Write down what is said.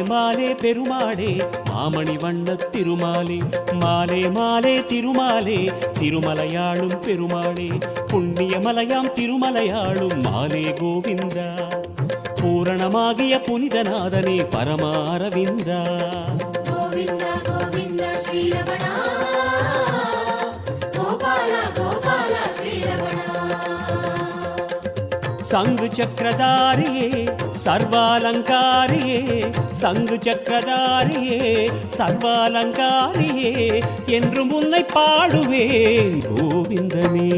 மாலே பெருமாளே மாமணி வண்ண திருமாலே மாலே மாலே திருமாலே திருமலையாளும் பெருமாளே புண்ணியமலையாம் திருமலையாளும் மாலே கோவிந்தா பூரணமாகிய புனிதநாதனே பரமாரவிந்தா கோவிந்தா கோவிந்தா ஸ்ரீரமணா கோபால கோபால ஸ்ரீரமணா சங்கு சக்கரதாரியே சர்வாலங்காரியே சங்கு சக்கரதாரியே சர்வாலங்காரியே என்று உன்னை பாடுவேன் கோவிந்தனே.